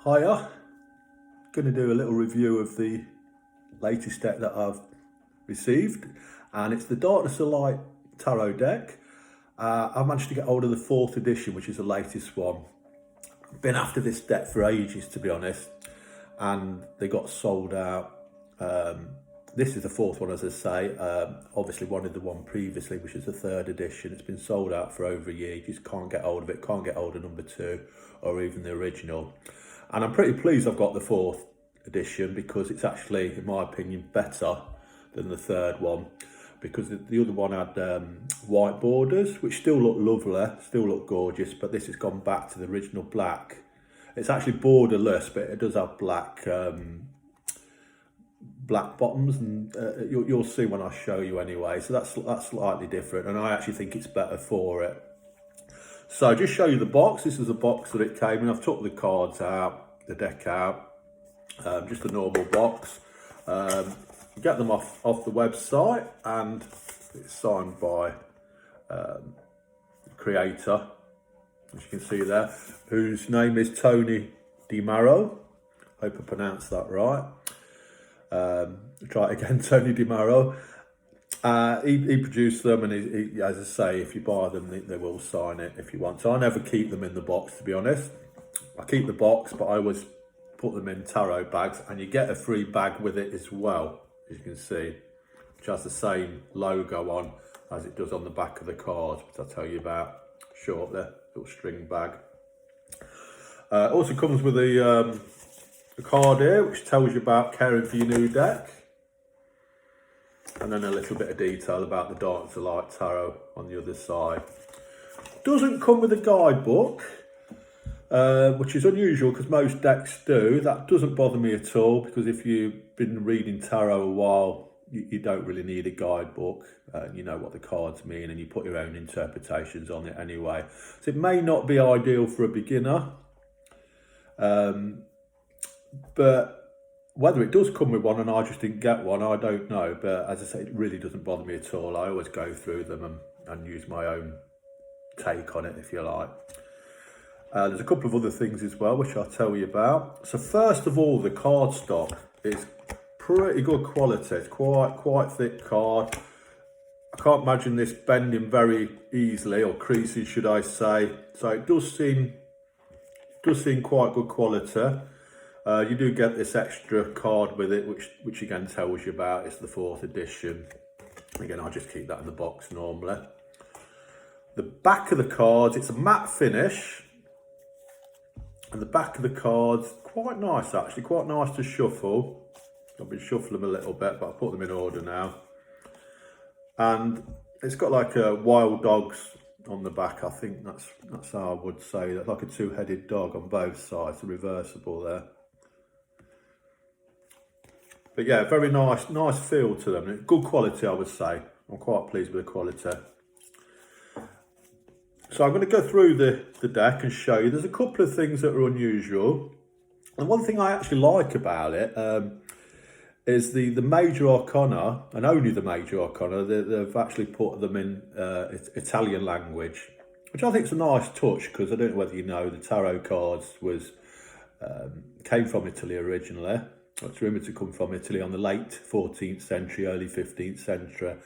Hiya, going to do a little review of the latest deck that I've received, and it's the Darkness of Light Tarot deck. I've managed to get hold of the 4th edition, which is the latest one. I've been after this deck for ages, to be honest, and they got sold out. This is the 4th one, as I say. Obviously wanted the one previously, which is the 3rd edition. It's been sold out for over a year. You just can't get hold of it, can't get hold of number 2 or even the original. And I'm pretty pleased I've got the 4th edition, because it's actually, in my opinion, better than the 3rd one, because the other one had white borders, which still look lovely, still look gorgeous, but this has gone back to the original black. It's actually borderless, but it does have black black bottoms, and you'll see when I show you anyway. So that's slightly different, and I actually think it's better for it. So just show you the box. This is the box that it came in. I've took the cards out, the deck out, just a normal box. Get them off the website, and it's signed by the creator, as you can see there, whose name is Tony DiMauro. Hope I pronounced that right. Try it again, Tony DiMauro. He produced them, and he, as I say, if you buy them, they will sign it if you want. So I never keep them in the box, to be honest. I keep the box, but I always put them in tarot bags, and you get a free bag with it as well, as you can see, which has the same logo on as it does on the back of the card, which I'll tell you about shortly. Little string bag. It also comes with a card here, which tells you about caring for your new deck, and then a little bit of detail about the Darkness of Light Tarot on the other side. Doesn't come with a guidebook, which is unusual because most decks do. That doesn't bother me at all, because if you've been reading tarot a while, you don't really need a guidebook. You know what the cards mean, and you put your own interpretations on it anyway. So it may not be ideal for a beginner, but whether it does come with one and I just didn't get one, I don't know. But as I say, it really doesn't bother me at all. I always go through them and use my own take on it, if you like. There's a couple of other things as well, which I'll tell you about. So first of all, the cardstock is pretty good quality. It's quite thick card. I can't imagine this bending very easily, or creasing, should I say. So it does seem quite good quality. You do get this extra card with it, which again tells you about it's the 4th edition. Again, I just keep that in the box normally. The back of the cards, it's a matte finish, and the back of the cards, quite nice actually, quite nice to shuffle. I've been shuffling them a little bit, but I'll put them in order now. And it's got like a wild dogs on the back. I think that's how I would say that, like a 2-headed dog on both sides, the reversible there. But yeah, very nice feel to them. Good quality, I would say. I'm quite pleased with the quality. So I'm going to go through the deck and show you. There's a couple of things that are unusual. And one thing I actually like about it is the major arcana, and only the major arcana. They've actually put them in Italian language, which I think is a nice touch, because I don't know whether you know, the tarot cards came from Italy originally. It's rumoured to come from Italy on the late 14th century, early 15th century.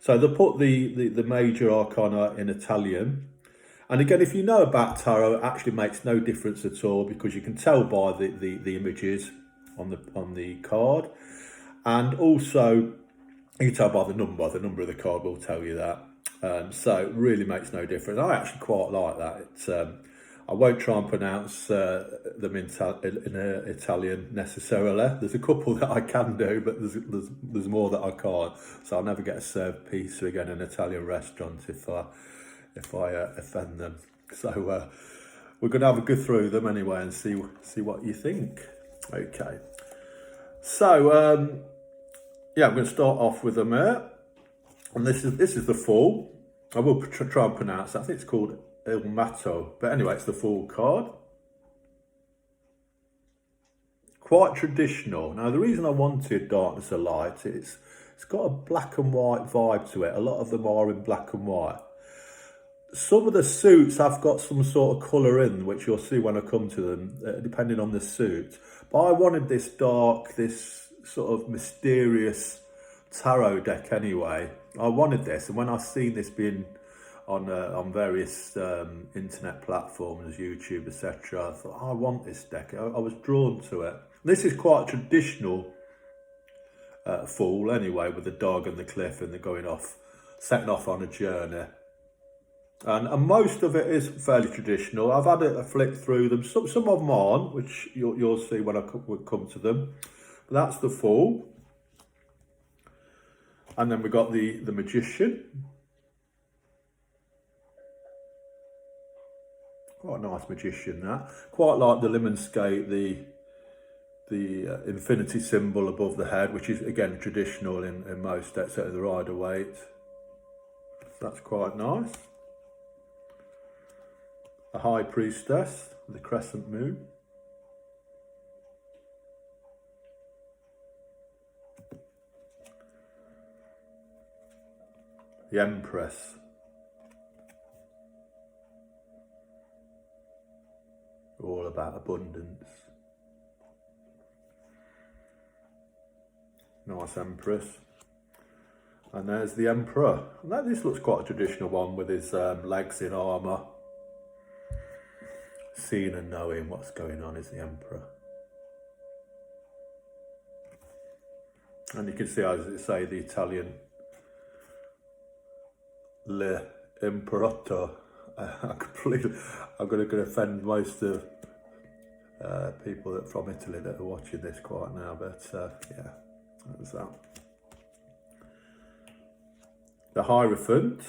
So they put the major arcana in Italian. And again, if you know about tarot, it actually makes no difference at all, because you can tell by the images on the card. And also, you can tell by the number of the card will tell you that. So it really makes no difference. I actually quite like that. I won't try and pronounce them in Italian necessarily. There's a couple that I can do, but there's more that I can't. So I'll never get a served pizza again in an Italian restaurant if I offend them. So we're going to have a go through them anyway and see what you think. Okay. So yeah, I'm going to start off with them here, and this is the full. I will try and pronounce that. I think it's called Il Matto, but anyway, it's the full card. Quite traditional. Now, the reason I wanted Darkness of Light, it's got a black and white vibe to it. A lot of them are in black and white. Some of the suits have got some sort of colour in, which you'll see when I come to them, depending on the suit. But I wanted this dark, this sort of mysterious tarot deck anyway. I wanted this, and when I seen this being on various internet platforms, YouTube, etc., I thought, I want this deck. I was drawn to it. This is quite a traditional fool anyway, with the dog and the cliff and the setting off on a journey. And most of it is fairly traditional. I've had a flick through them. Some of them aren't, which you'll see when I come to them. But that's the Fool. And then we've got the Magician. Quite a nice magician, that. Quite like the Limonskate, the infinity symbol above the head, which is, again, traditional in most decks out of the Rider-Waite. That's quite nice. A High Priestess with the crescent moon. The Empress. All about abundance. Nice Empress. And there's the Emperor. And this looks quite a traditional one with his legs in armour. Seeing and knowing what's going on is the Emperor. And you can see, as it say, the Italian L'Imperatore. I'm going to offend most of people from Italy that are watching this quite now, but yeah, that's that. The Hierophant.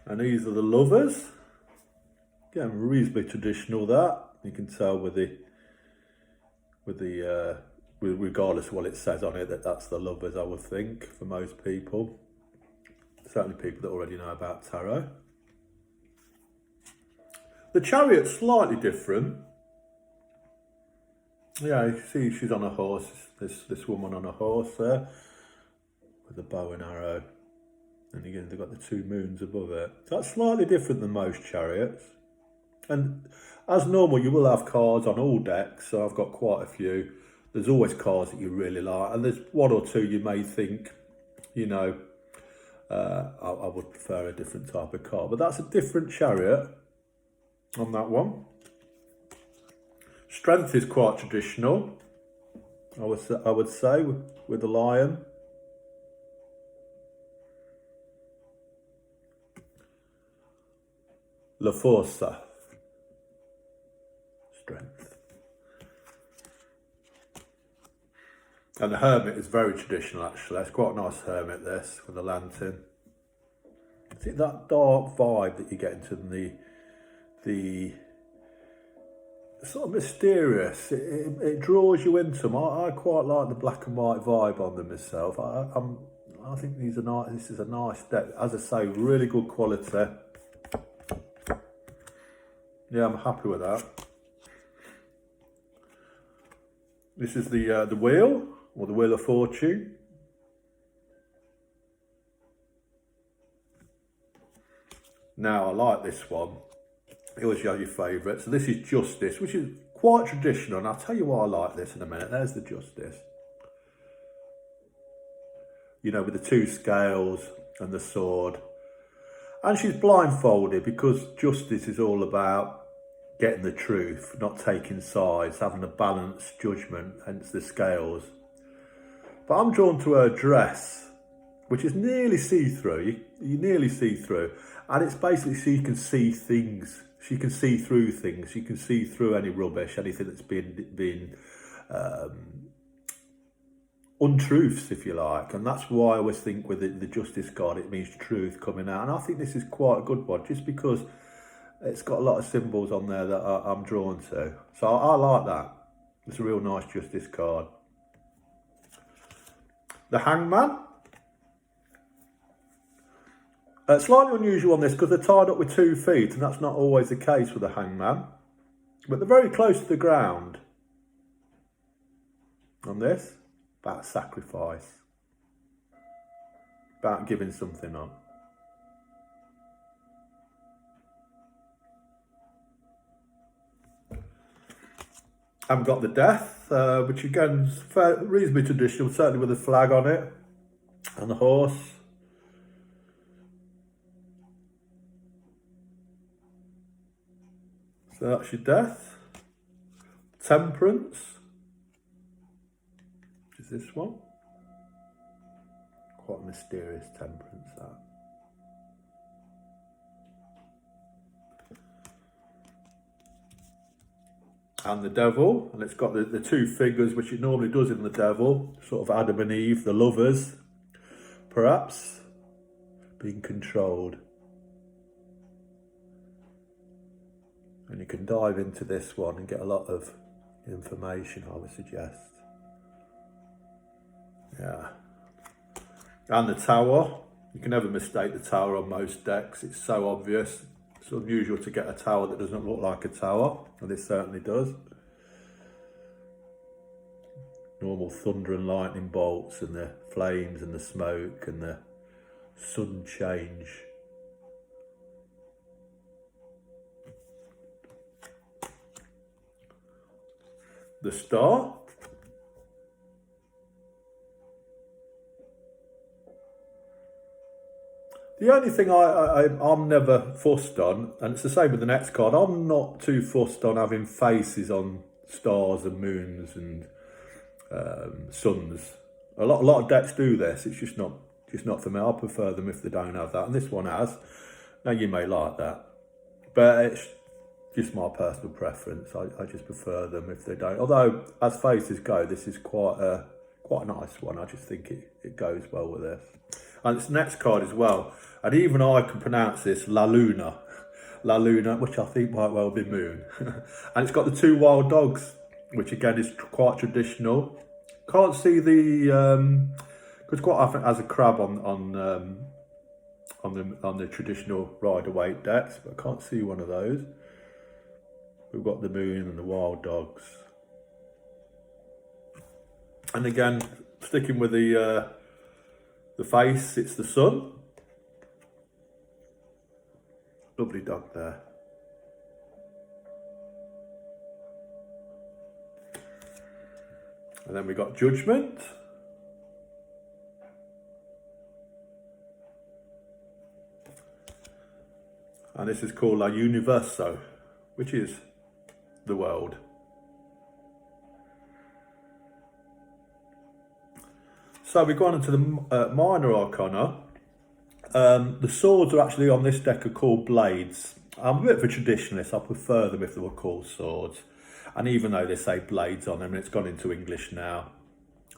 And these are the Lovers. Again, reasonably traditional, that. You can tell with regardless of what it says on it, that's the Lovers, I would think, for most people. Certainly people that already know about tarot. The Chariot's slightly different. Yeah, you see she's on a horse, this woman on a horse there, with a bow and arrow. And again, they've got the two moons above it. So that's slightly different than most Chariots. And as normal, you will have cards on all decks, so I've got quite a few. There's always cards that you really like, and there's one or two you may think, you know, I would prefer a different type of card. But that's a different Chariot on that one. Strength is quite traditional, I would say, with the Lion. La Forza. Strength. And the Hermit is very traditional, actually. It's quite a nice Hermit, this, with the lantern. See that dark vibe that you get into the sort of mysterious. It draws you into them. I quite like the black and white vibe on them myself. I think these are nice. This is a nice deck. As I say, really good quality. Yeah, I'm happy with that. This is the Wheel, or the Wheel of Fortune. Now, I like this one. You always have your favourite. So this is Justice, which is quite traditional. And I'll tell you why I like this in a minute. There's the Justice. You know, with the two scales and the sword. And she's blindfolded because justice is all about getting the truth, not taking sides, having a balanced judgment, hence the scales. But I'm drawn to her dress, which is nearly see-through. You nearly see through. And it's basically so you can see things. She can see through things. You can see through any rubbish, anything that's been untruths, if you like. And that's why I always think with the Justice card, it means truth coming out. And I think this is quite a good one, just because it's got a lot of symbols on there that I'm drawn to. So I like that. It's a real nice Justice card. The Hangman. Slightly unusual on this because they're tied up with 2 feet, and that's not always the case with the Hangman. But they're very close to the ground on this. about sacrifice, about giving something up. I've got the death, which again is reasonably traditional, certainly with a flag on it, and the horse. So that's your death. Temperance, which is this one. Quite a mysterious temperance, that. And the devil, and it's got the two figures, which it normally does in the devil, sort of Adam and Eve, the lovers, perhaps, being controlled. And you can dive into this one and get a lot of information, I would suggest. Yeah. And the tower, you can never mistake the tower on most decks, it's so obvious. It's unusual to get a tower that doesn't look like a tower, and this certainly does. Normal thunder and lightning bolts and the flames and the smoke and the sudden change. The star. The only thing I'm never fussed on, and it's the same with the next card, I'm not too fussed on having faces on stars and moons and suns. A lot of decks do this, it's just not for me. I prefer them if they don't have that, and this one has. Now you may like that, but it's just my personal preference. I just prefer them if they don't. Although, as faces go, this is quite a nice one. I just think it goes well with this. And it's the next card as well. And even I can pronounce this, La Luna, which I think might well be moon. And it's got the two wild dogs, which again is quite traditional. Can't see the, because quite often it has a crab on the traditional Rider-Waite decks, but I can't see one of those. We've got the moon and the wild dogs. And again, sticking with the face, it's the sun. Lovely dog there. And then we got Judgment. And this is called La Universo, which is the world. So we've gone into the minor arcana. The swords are actually on this deck are called blades. I'm a bit of a traditionalist. I prefer them if they were called swords. And even though they say blades on them, and it's gone into English now,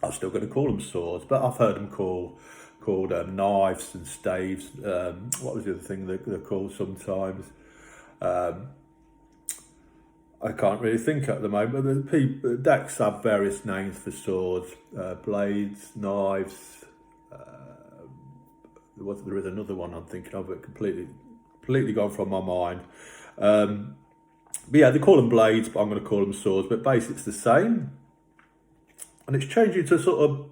I'm still going to call them swords. But I've heard them called knives and staves. What was the other thing they're called sometimes? I can't really think at the moment, but the decks have various names for swords, blades, knives. There is another one I'm thinking of, but completely gone from my mind. But yeah, they call them blades, but I'm going to call them swords. But basically, it's the same, and it's changing to sort of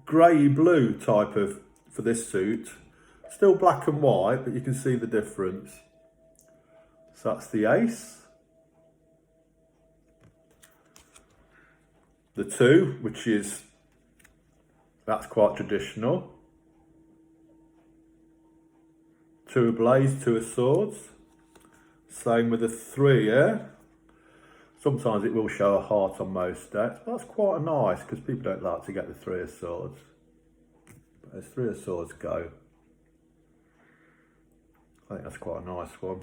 grey blue type of for this suit. Still black and white, but you can see the difference. So that's the ace. The two, which is, that's quite traditional. Two of blades, two of swords. Same with the three, yeah? Sometimes it will show a heart on most decks, but that's quite nice because people don't like to get the three of swords. But as three of swords go, I think that's quite a nice one.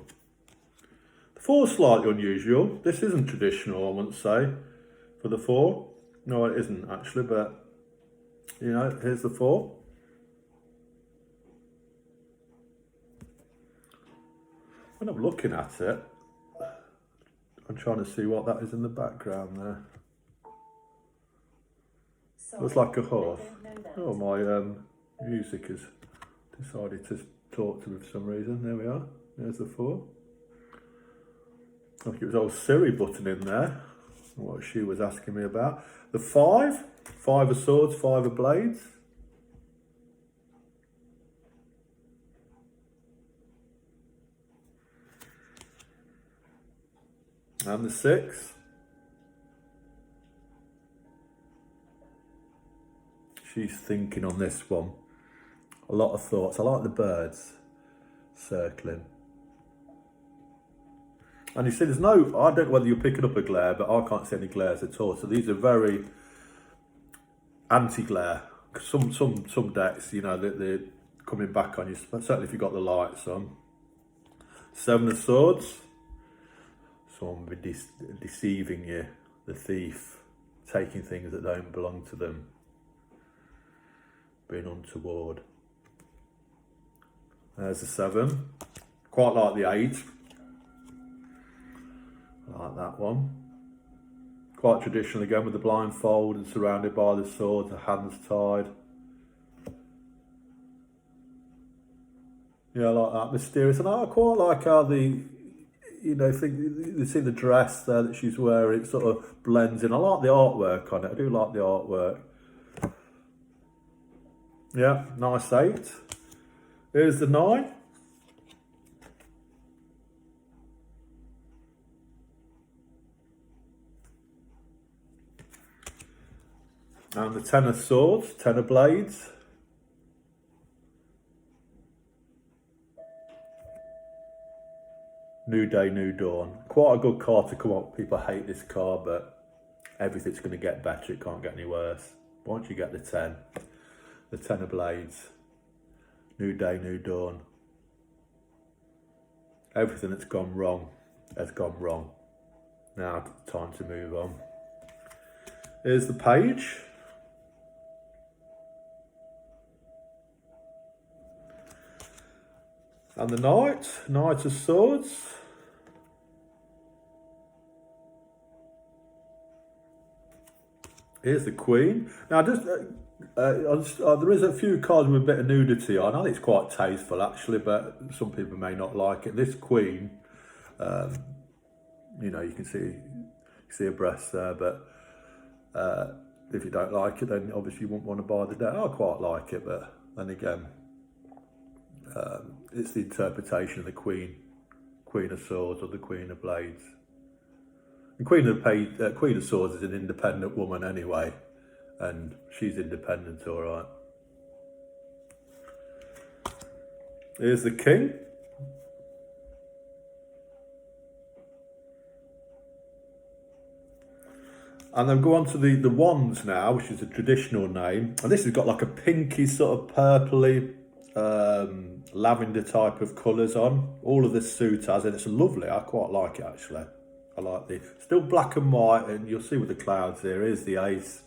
The four's slightly unusual. This isn't traditional, I wouldn't say, for the four. No, it isn't actually, but you know, here's the four. When I'm looking at it, I'm trying to see what that is in the background there. Sorry, looks like a horse. Oh, my music has decided to talk to me for some reason. There we are. There's the four. I think it was old Siri button in there. What she was asking me about. The five, 5 of swords, 5 of blades. And the 6. She's thinking on this one. A lot of thoughts. I like the birds circling. And you see, there's no, I don't know whether you're picking up a glare, but I can't see any glares at all. So these are very anti-glare. Some decks, you know, they're coming back on you, certainly if you've got the lights on. 7 of swords. Someone will be deceiving you, the thief, taking things that don't belong to them, being untoward. There's a 7. Quite like the 8. I like that one. Quite traditional again, with the blindfold and surrounded by the sword, the hands tied. Yeah, I like that, mysterious. And I quite like how the, you know, you see the dress there that she's wearing, it sort of blends in. I like the artwork on it. I do like the artwork. Yeah, nice 8. Here's the 9. And the 10 of swords, 10 of blades. New day, new dawn. Quite a good card to come up. People hate this card, but everything's going to get better. It can't get any worse. Once you get the 10 of blades. New day, new dawn. Everything that's gone wrong has gone wrong. Now, time to move on. Here's the page. And the Knight of Swords. Here's the Queen. Now, there is a few cards with a bit of nudity on. I think it's quite tasteful, actually, but some people may not like it. This Queen, you know, you can see a breast there, but if you don't like it, then obviously you wouldn't want to buy the deck. I quite like it, but then again, it's the interpretation of the Queen of Swords or the Queen of Blades. The Queen of Swords is an independent woman anyway, and she's independent, all right. Here's the King. And then go on to the Wands now, which is a traditional name. And this has got like a pinky sort of purpley, lavender type of colours on. All of this suit has, and it's lovely. I quite like it, actually. I like the, still black and white, and you'll see with the clouds there. Here's the Ace.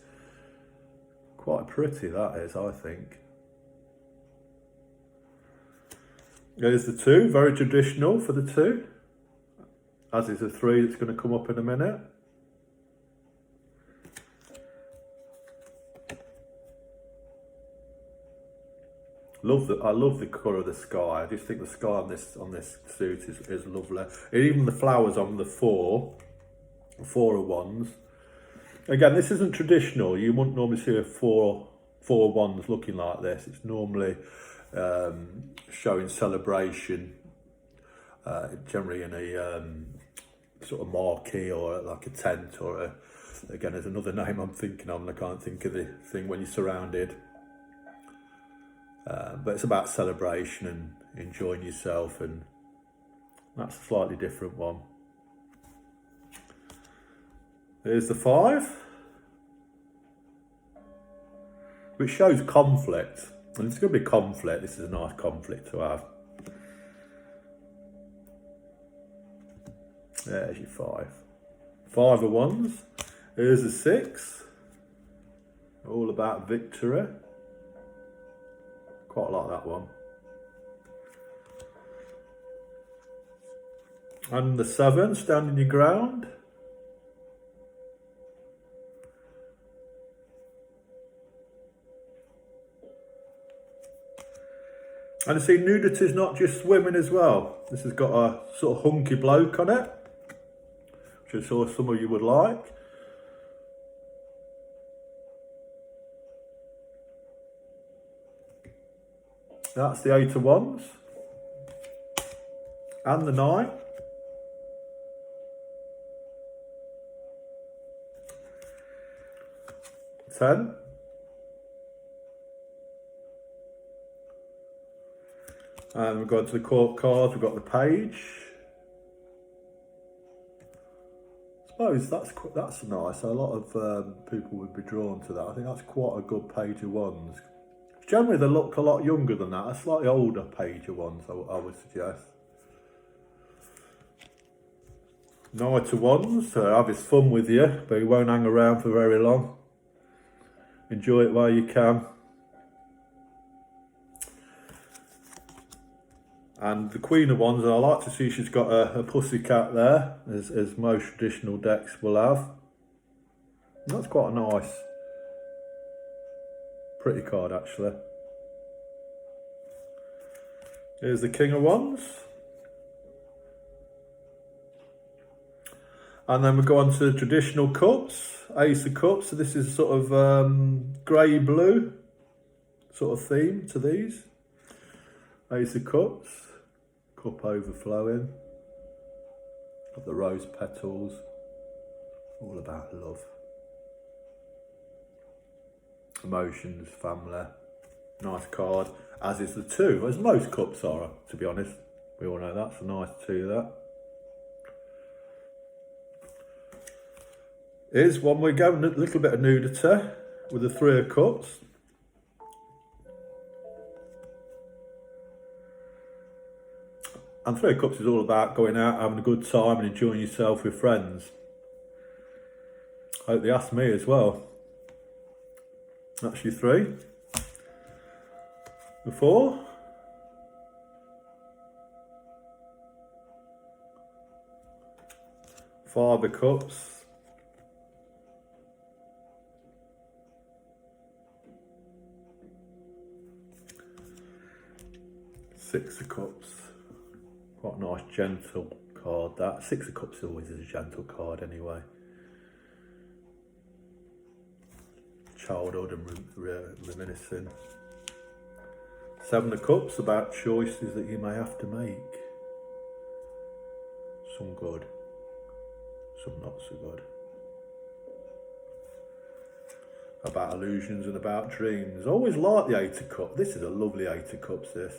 Quite pretty that is, I think. There's the 2, very traditional for the 2. As is the 3 that's going to come up in a minute. I love the colour of the sky. I just think the sky on this suit is lovely. And even the flowers on the 4 of Wands. Again, this isn't traditional. You wouldn't normally see a 4 of Wands looking like this. It's normally showing celebration, generally in a sort of marquee or like a tent, or again, there's another name I'm thinking of, and I can't think of the thing when you're surrounded. But it's about celebration and enjoying yourself, and that's a slightly different one. Here's the 5, which shows conflict, and it's going to be conflict. This is a nice conflict to have. There's your 5. 5 of Wands. Here's the 6, all about victory. Quite like that one. And the 7, standing your ground. And you see, nudity is not just swimming as well. This has got a sort of hunky bloke on it, which I'm sure some of you would like. That's the 8 of Wands. And the 9. 10. And we've gone to the court cards, we've got the page. I suppose that's nice. A lot of people would be drawn to that. I think that's quite a good page of wands. Generally they look a lot younger than that, a slightly older page of wands I would suggest. Knight of Wands, have his fun with you, but he won't hang around for very long. Enjoy it while you can. And the Queen of Wands, I like to see she's got a pussycat there, as most traditional decks will have. And that's quite a nice, pretty card actually. Here's the King of Wands. And then we go on to the traditional cups, Ace of Cups. So this is sort of grey-blue sort of theme to these. Ace of Cups, cup overflowing. Got the rose petals, all about love. Emotions, family, nice card, as is the 2, as most cups are, to be honest. We all know that's a nice 2, that. Here's one we're going a little bit of nudity with the 3 of Cups. And 3 of Cups is all about going out, having a good time and enjoying yourself with friends. I hope they asked me as well. That's your 3. The 4. Five of Cups. 6 of Cups. Quite a nice gentle card that. 6 of Cups always is a gentle card anyway. Childhood and reminiscing. 7 of Cups, about choices that you may have to make. Some good, some not so good. About illusions and about dreams. I always like the 8 of Cups. This is a lovely 8 of Cups, this.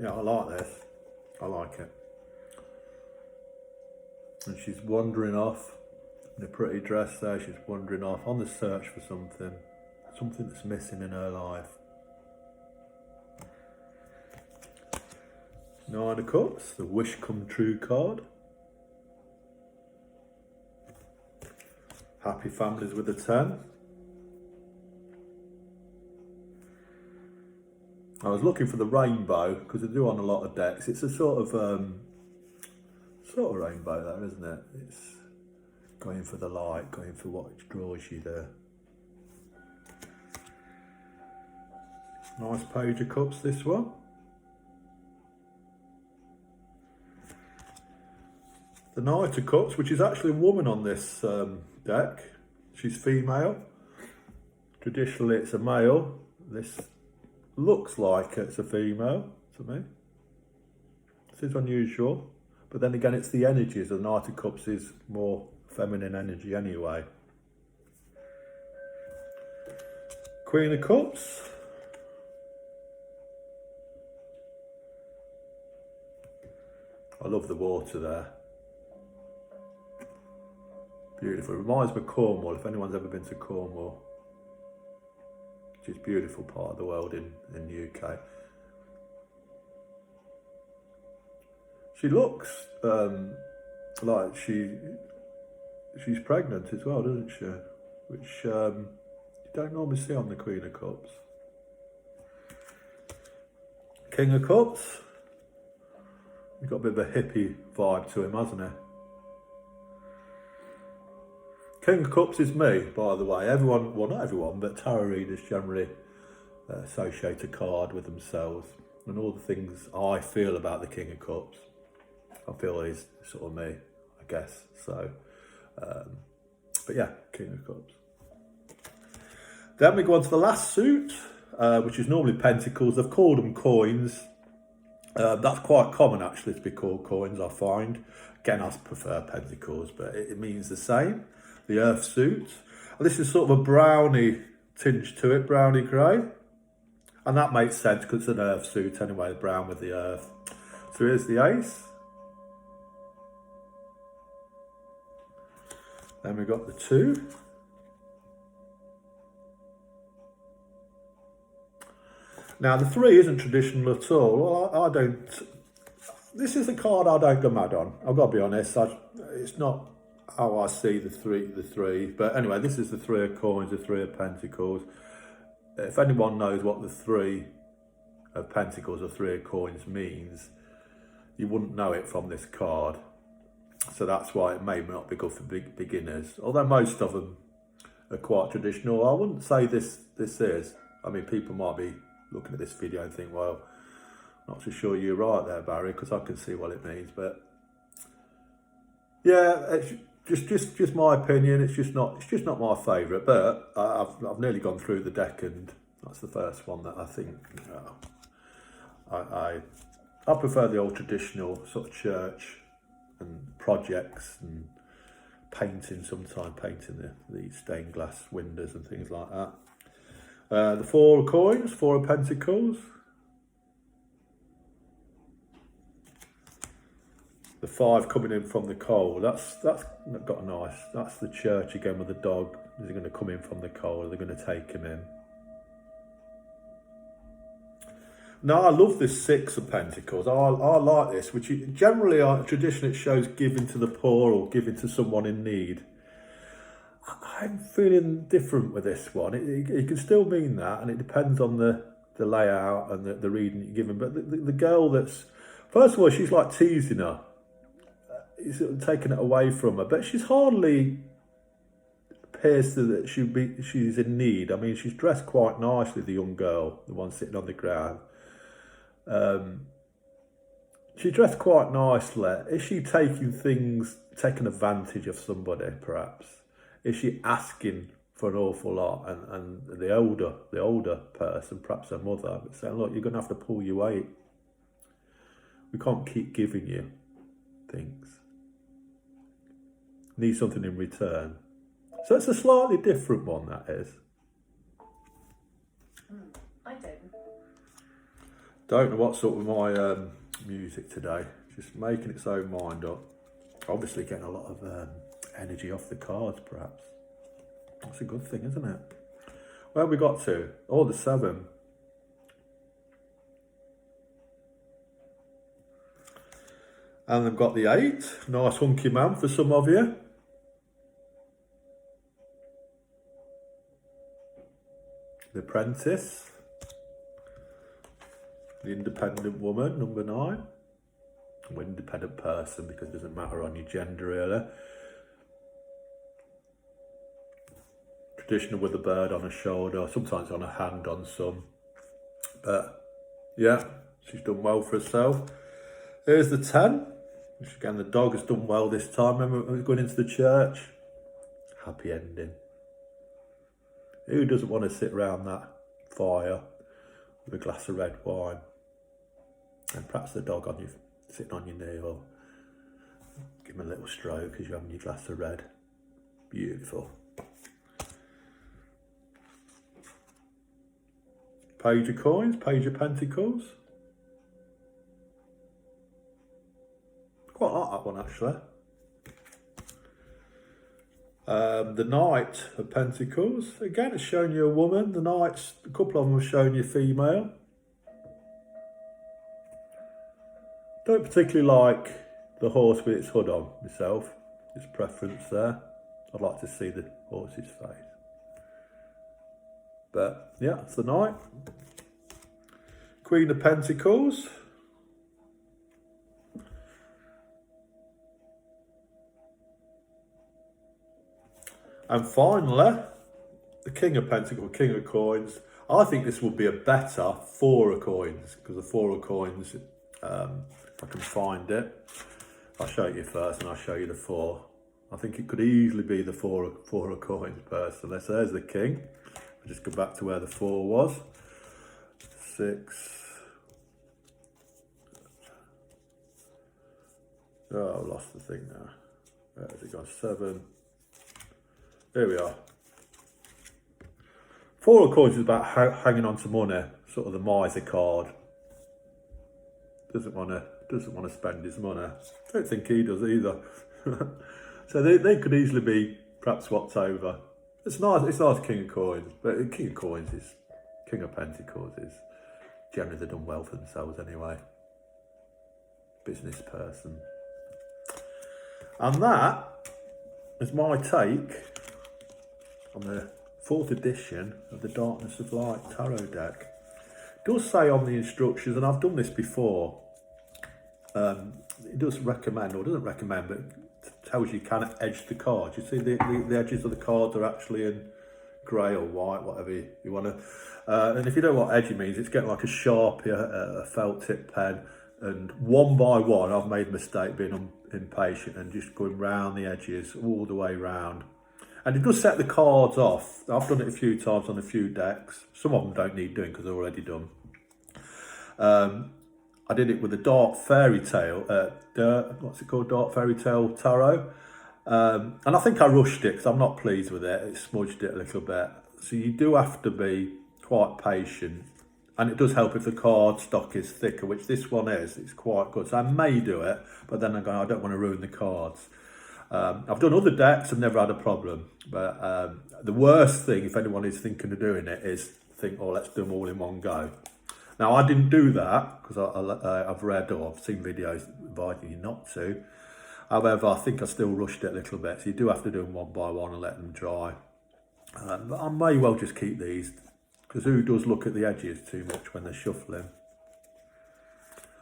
Yeah, I like this. I like it. And she's wandering off in a pretty dress there. She's wandering off on the search for something that's missing in her life. 9 of Cups, the wish come true card. Happy families with the 10. I was looking for the rainbow because they do on a lot of decks. It's a sort of rainbow there, isn't it? It's going for the light, going for what draws you there. Nice page of cups, this one. The Knight of Cups, which is actually a woman on this deck. She's female. Traditionally it's a male. This looks like it's a female to me. This is unusual. But then again, it's the energies. The Knight of Cups is more feminine energy anyway. Queen of Cups. I love the water there. Beautiful. It reminds me of Cornwall, if anyone's ever been to Cornwall. Which is a beautiful part of the world in the UK. She looks like she's pregnant as well, doesn't she? Which you don't normally see on the Queen of Cups. King of Cups. He's got a bit of a hippie vibe to him, hasn't he? King of Cups is me, by the way. Everyone, well not everyone, but tarot readers generally associate a card with themselves. And all the things I feel about the King of Cups, I feel is sort of me, I guess. So, but yeah, King of Cups. Then we go on to the last suit, which is normally pentacles. They've called them coins. That's quite common actually to be called coins, I find. Again, I prefer pentacles, but it means the same. The earth suit. And this is sort of a brownie tinge to it, brownie grey. And that makes sense because it's an earth suit anyway, the brown with the earth. So here's the ace. Then we've got the 2. Now the 3 isn't traditional at all. Well, I don't. This is the card I don't go mad on. I've got to be honest. It's not how I see the three. But anyway, this is the 3 of coins, the 3 of pentacles. If anyone knows what the 3 of pentacles or 3 of coins means, you wouldn't know it from this card. So that's why it may not be good for beginners. Although most of them are quite traditional. I wouldn't say this is. I mean, people might be looking at this video and think, well, not so sure you're right there, Barry, because I can see what it means. But yeah, it's just my opinion. It's just not my favourite. But I've nearly gone through the deck, and that's the first one that I think I prefer the old traditional sort of church and projects and painting. Sometimes painting the stained glass windows and things like that. The 4 of coins, 4 of pentacles. The 5 coming in from the coal. That's got a nice. That's the church again with the dog. Is he going to come in from the coal? Are they going to take him in? Now I love this 6 of pentacles. I like this, which generally traditionally it shows giving to the poor or giving to someone in need. I'm feeling different with this one. It can still mean that, and it depends on the layout and the reading you're given. But the girl that's, first of all, she's like teasing her. He's sort of taking it away from her, but she's hardly appears that she's in need. I mean, she's dressed quite nicely, the young girl, the one sitting on the ground. She's dressed quite nicely. Is she taking advantage of somebody, perhaps? Is she asking for an awful lot? And the older person, perhaps her mother, saying, look, you're going to have to pull your weight. We can't keep giving you things. Need something in return. So it's a slightly different one, that is. I don't know what sort of my music today. Just making its own mind up. Obviously getting a lot of energy off the cards, perhaps. That's a good thing, isn't it? Where have we got to? Oh, the 7. And they've got the 8. Nice hunky man for some of you. The Apprentice. The Independent Woman, number 9. Or independent person, because it doesn't matter on your gender, really. Traditional with a bird on her shoulder, sometimes on her hand on some. But yeah, she's done well for herself. Here's the 10, which again, the dog has done well this time. Remember, when we going into the church? Happy ending. Who doesn't want to sit around that fire with a glass of red wine? And perhaps the dog on you, sitting on your knee, or give him a little stroke as you're having your glass of red. Beautiful. Page of coins, page of pentacles. Quite like that one, actually. The Knight of Pentacles. Again, it's showing you a woman. The Knights, a couple of them have shown you female. Don't particularly like the horse with its hood on myself. It's preference there. I'd like to see the horse's face. But yeah, it's the Knight. Queen of Pentacles. And finally, the King of Pentacles, King of Coins. I think this would be a better 4 of coins, because the 4 of coins, if I can find it, I'll show it you first and I'll show you the 4. I think it could easily be the 4 of coins personally. So there's the King. I'll just go back to where the 4 was. 6. Oh, I've lost the thing now. Where has it gone? 7. Here we are. 4 of coins is about hanging on to money, sort of the miser card. Doesn't want to spend his money. I don't think he does either. So they could easily be perhaps swapped over. It's nice. It's nice King of Coins, but King of Coins is King of Pentacles is generally they've done well for themselves anyway. Business person. And that is my take on the 4th edition of the Darkness of Light Tarot deck. It does say on the instructions, and I've done this before, it does recommend, or doesn't recommend, but tells you can edge the cards. You see the edges of the cards are actually in grey or white, whatever you want to. And if you don't know what edging means, it's getting like a Sharpie, a felt tip pen, and one by one I've made a mistake being impatient and just going round the edges all the way round. And it does set the cards off. I've done it a few times on a few decks. Some of them don't need doing because they're already done. I did it with the Dark Fairy Tale, what's it called, Dark Fairy Tale Tarot. And I think I rushed it because I'm not pleased with it. It smudged it a little bit. So you do have to be quite patient. And it does help if the card stock is thicker, which this one is. It's quite good. So I may do it, but then I'm going, I don't want to ruin the cards. I've done other decks and never had a problem. But the worst thing, if anyone is thinking of doing it, is think, oh, let's do them all in one go. Now, I didn't do that because I've read or I've seen videos advising you not to. However, I think I still rushed it a little bit. So you do have to do them one by one and let them dry. But I may well just keep these because who does look at the edges too much when they're shuffling?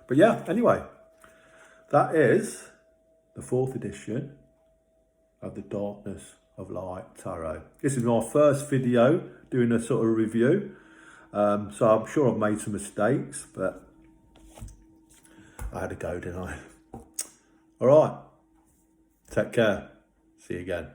But yeah, anyway, that is the 4th edition of the Darkness of Light Tarot. This is my first video doing a sort of review. So I'm sure I've made some mistakes, but I had a go, didn't I? All right. Take care. See you again.